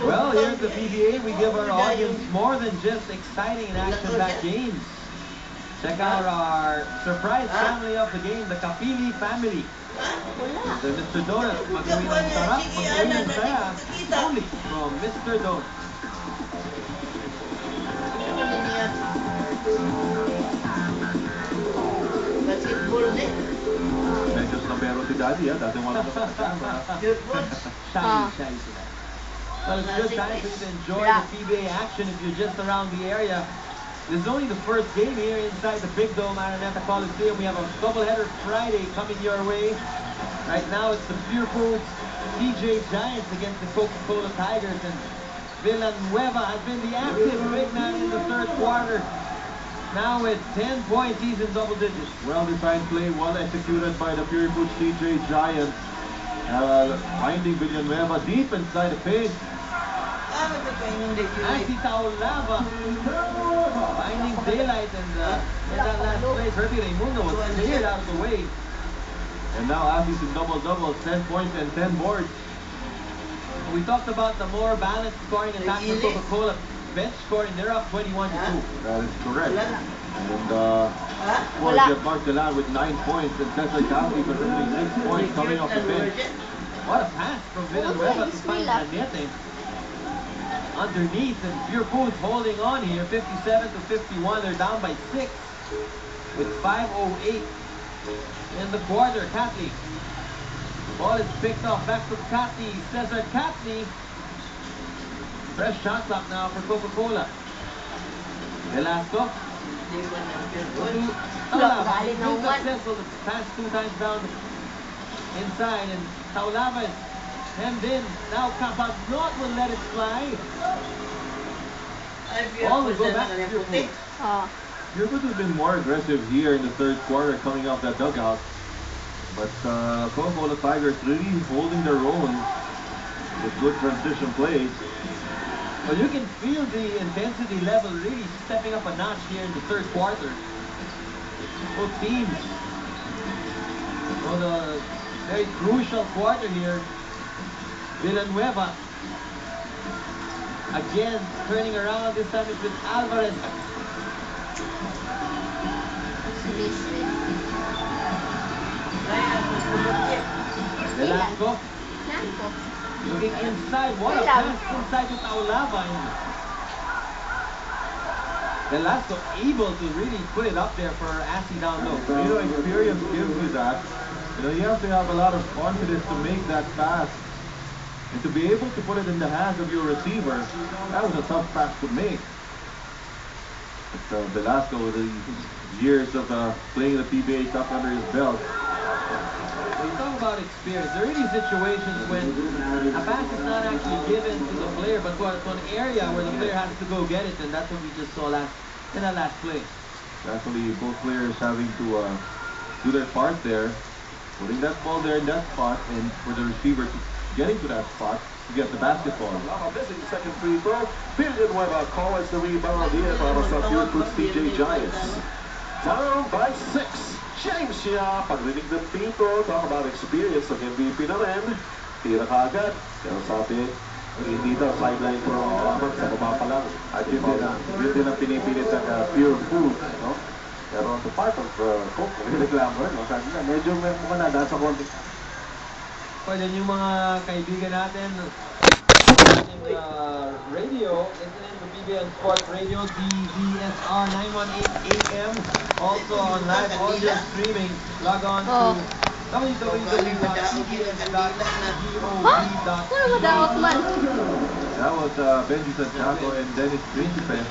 Well, here at the PBA, we give our audience more than just exciting and action-packed games. Check out our surprise family of the game, the Kapili family. So Mr. Donut, mag-uwi ng sarap, mag-uwi ng saya, only from Mr. Donut. Basketball din. Medyo snobero si Daddy, ha? Dati wala naman kasama. Shy sila. Well, it's a good time for you to enjoy the PBA action if you're just around the area. This is only the first game here inside the Big Dome Araneta Coliseum. We have a doubleheader Friday coming your way. Right now, it's the Pure Foods CJ Giants against the Coca-Cola Tigers. And Villanueva has been the active big man in the third quarter. Now with 10 points, he's in double digits. Well-designed play, well executed by the Pure Foods CJ Giants. Finding Villanueva deep inside the paint. Nancy Taulava finding daylight, and in that last play, Herbie Raimundo was cleared out of the way. And now Azi's in double-double, 10 points and 10 boards. We talked about the more balanced scoring attack for Coca-Cola. Bench scoring, they're up 21-2. That is correct. And of course, you have Mark Delan with 9 points, and Cesar Gasly contributing 6 points coming off the bench. What a pass from Villanueva to find Anete underneath, and Pure Foods holding on here, 57-51. They're down by 6 with 5:08 in the quarter. Catley. Ball is picked off back from Catley. Cesar Catley. Fresh shot clock now for Coca-Cola. Velasco. Taulava. He's successful to pass 2 times down inside, and Taulava is hemmed in. Now Capagnot will let it fly. Ball will go back to Pure Foods. Pure Foods has been more aggressive here in the third quarter coming off that dugout. But Coca-Cola Tigers really holding their own with good transition plays. Well, you can feel the intensity level really stepping up a notch here in the third quarter. Both teams. So the very crucial quarter here. Villanueva again turning around. This time it's with Alvarez. Velasco looking inside. What a pass inside to Taulava. Velasco able to really put it up there for Asi down low. You know, experience gives you that. You know, you have to have a lot of confidence to make that pass. And to be able to put it in the hands of your receiver, that was a tough pass to make. But Velasco, with the years of playing the PBA Cup under his belt. When you talk about experience, there are really situations when a pass is not actually given to the player, but to an area where the player has to go get it, and that's what we just saw in that last play. Definitely both players having to do their part there, putting that ball there in that spot, and for the receiver to getting to that spot to get the basketball. Missing the second free throw. Villanueva calls the rebound here para sa Pure Foods CJ Giants. Down by 6. James Yap, pagrinig ng people, talk about experience ng MVP na rin. Tira ka agad. Pero sabi, hindi daw sideline for Robert sa baba pa lang. At yun din ang pinipilit ng Pure Foods, no? Pero the part of Coke, reklamo rin, no? Sabi na, medyo may mukha na dahil sa konti. Well, yan yung mga kaibigan natin ating radio, listening to PBN Sports Radio, DVSR 918 AM, also on live audio streaming. Log on to www.pbs.gov.ph. That was Benji Santiago and Dennis Principe.